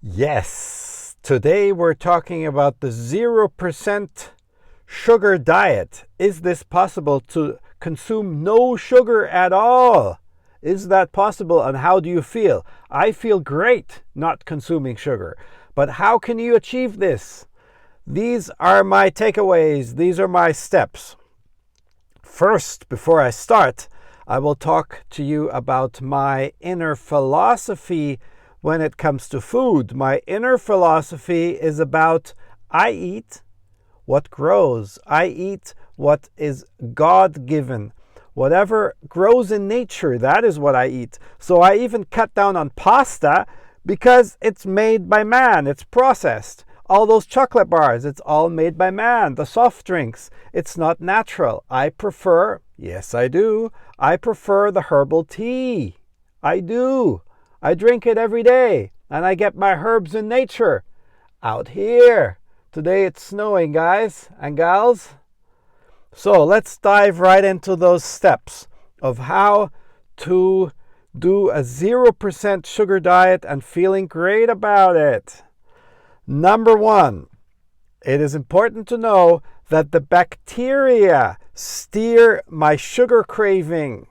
Yes, today we're talking about the 0% sugar diet. Is this possible to consume no sugar at all? Is that possible, and how do you feel? I feel great not consuming sugar, but how can you achieve this? These are my takeaways. These are my steps. First, before I start, I will talk to you about my inner philosophy when it comes to food. My inner philosophy is about I eat what grows. I eat what is God-given. Whatever grows in nature, that is what I eat. So I even cut down on pasta because it's made by man. It's processed. All those chocolate bars, it's all made by man. The soft drinks, it's not natural. I prefer, yes I do, I prefer the herbal tea. I do. I drink it every day, and I get my herbs in nature. Out here. Today it's snowing, guys and gals. So let's dive right into those steps of how to do a 0% sugar diet and feeling great about it. Number one, it is important to know that the bacteria steer my sugar craving.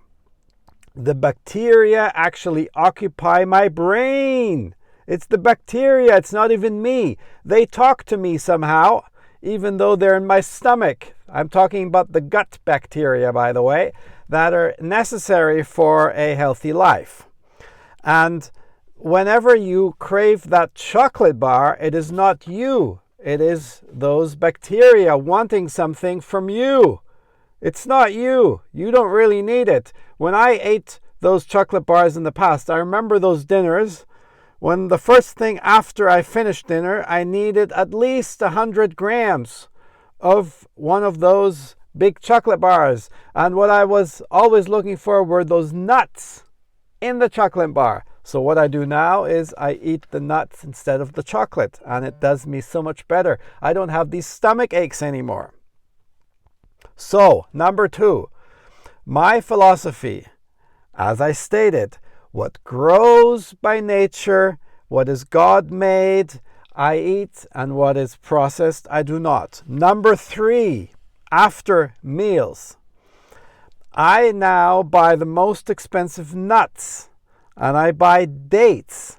The bacteria actually occupy my brain. It's the bacteria, it's not even me. They talk to me somehow, even though they're in my stomach. I'm talking about the gut bacteria, by the way, that are necessary for a healthy life. And whenever you crave that chocolate bar, it is not you. It is those bacteria wanting something from you. It's not you. You don't really need it. When I ate those chocolate bars in the past, I remember those dinners when the first thing after I finished dinner, I needed at least 100 grams of one of those big chocolate bars. And what I was always looking for were those nuts in the chocolate bar. So what I do now is I eat the nuts instead of the chocolate, and it does me so much better. I don't have these stomach aches anymore. So, number two, my philosophy, as I stated, what grows by nature, what is God-made, I eat, and what is processed, I do not. Number three, after meals, I now buy the most expensive nuts, and I buy dates.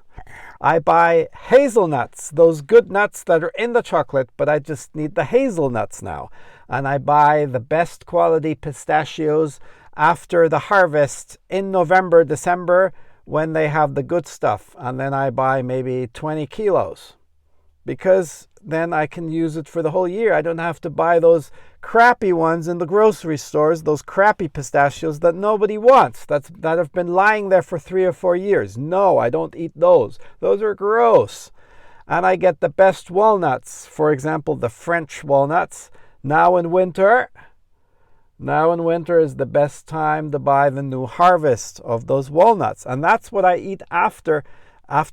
I buy hazelnuts, those good nuts that are in the chocolate, but I just need the hazelnuts now. And I buy the best quality pistachios after the harvest in November, December, when they have the good stuff. And then I buy maybe 20 kilos because then I can use it for the whole year. I don't have to buy those crappy ones in the grocery stores, those crappy pistachios that nobody wants, that have been lying there for 3 or 4 years. No, I don't eat those. Those are gross. And I get the best walnuts, for example, the French walnuts. Now in winter is the best time to buy the new harvest of those walnuts. And that's what I eat after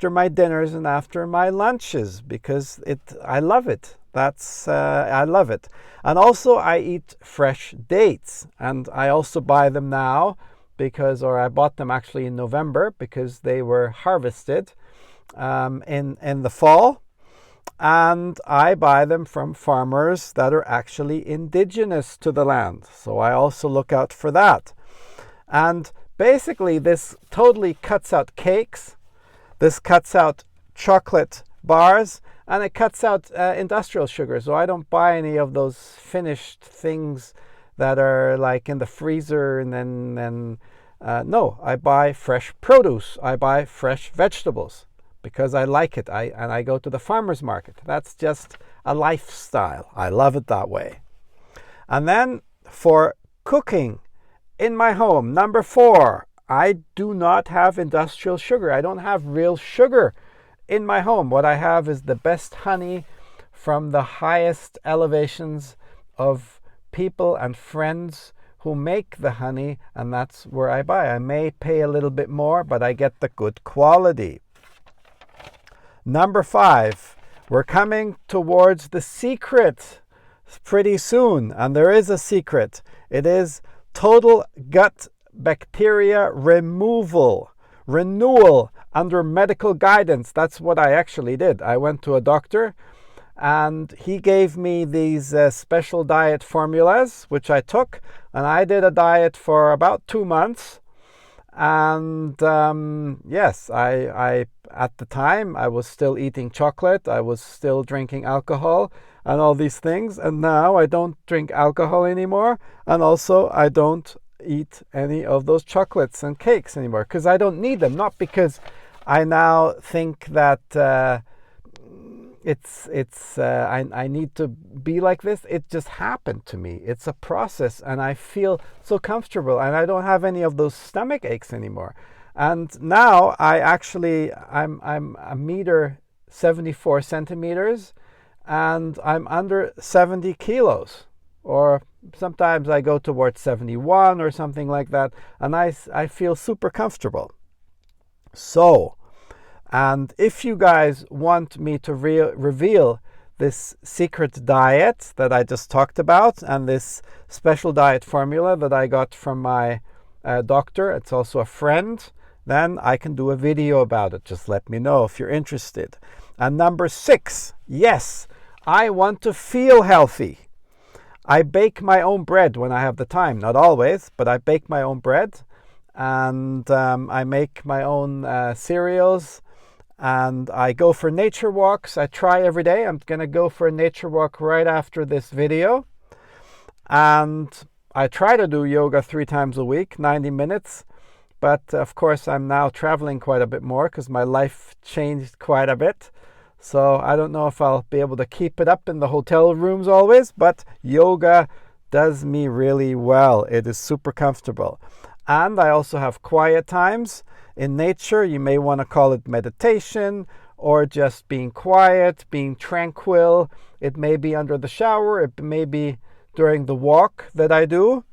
my dinners and after my lunches, because I love it. I love it. And also I eat fresh dates, and I also buy them now I bought them actually in November because they were harvested in the fall. And I buy them from farmers that are actually indigenous to the land. So I also look out for that. And basically this totally cuts out cakes. This cuts out chocolate bars, and it cuts out industrial sugar. So I don't buy any of those finished things that are like in the freezer. And then no, I buy fresh produce. I buy fresh vegetables because I like it. And I go to the farmer's market. That's just a lifestyle. I love it that way. And then for cooking in my home, number 4, I do not have industrial sugar. I don't have real sugar in my home. What I have is the best honey from the highest elevations of people and friends who make the honey, and that's where I buy. I may pay a little bit more, but I get the good quality. Number 5, we're coming towards the secret pretty soon, and there is a secret. It is total gut bacteria renewal. under medical guidance. That's what I actually did. I went to a doctor and he gave me these special diet formulas, which I took, and I did a diet for about 2 months. And yes, I at the time I was still eating chocolate, I was still drinking alcohol and all these things, and now I don't drink alcohol anymore, and also I don't eat any of those chocolates and cakes anymore because I don't need them. Not because I now think that I need to be like this. It just happened to me. It's a process, and I feel so comfortable, and I don't have any of those stomach aches anymore. And now I'm a meter 74 centimeters, and I'm under 70 kilos, or sometimes I go towards 71 or something like that, and I feel super comfortable. So, and if you guys want me to reveal this secret diet that I just talked about and this special diet formula that I got from my doctor, it's also a friend, then I can do a video about it. Just let me know if you're interested. And number 6, yes, I want to feel healthy. I bake my own bread when I have the time. Not always, but I bake my own bread, and I make my own cereals, and I go for nature walks. I try every day. I'm going to go for a nature walk right after this video. And I try to do yoga 3 times a week, 90 minutes. But of course, I'm now traveling quite a bit more because my life changed quite a bit. So I don't know if I'll be able to keep it up in the hotel rooms always, but yoga does me really well. It is super comfortable. And I also have quiet times in nature. You may want to call it meditation or just being quiet, being tranquil. It may be under the shower. It may be during the walk that I do.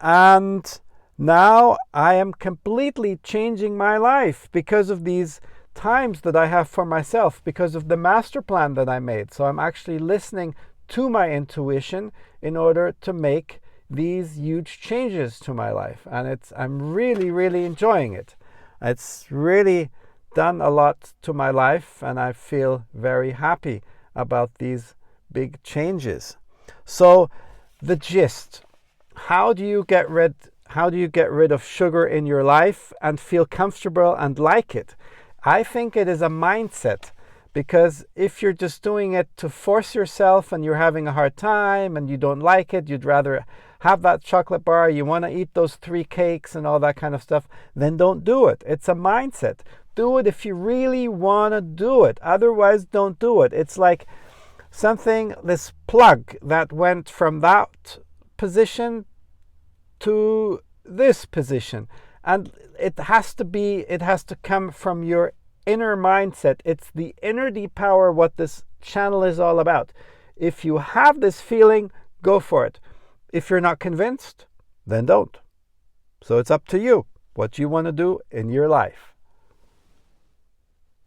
And now I am completely changing my life because of these times that I have for myself, because of the master plan that I made. So I'm actually listening to my intuition in order to make these huge changes to my life, and I'm really, really enjoying it. It's really done a lot to my life, and I feel very happy about these big changes. So the gist: how do you get rid of sugar in your life and feel comfortable and like it? I think it is a mindset, because if you're just doing it to force yourself and you're having a hard time and you don't like it, you'd rather have that chocolate bar, you want to eat those 3 cakes and all that kind of stuff, then don't do it. It's a mindset. Do it if you really want to do it. Otherwise, don't do it. It's like this plug that went from that position to this position. And it has to come from your inner mindset. It's the inner deep power, what this channel is all about. If you have this feeling, go for it. If you're not convinced, then don't. So it's up to you what you want to do in your life.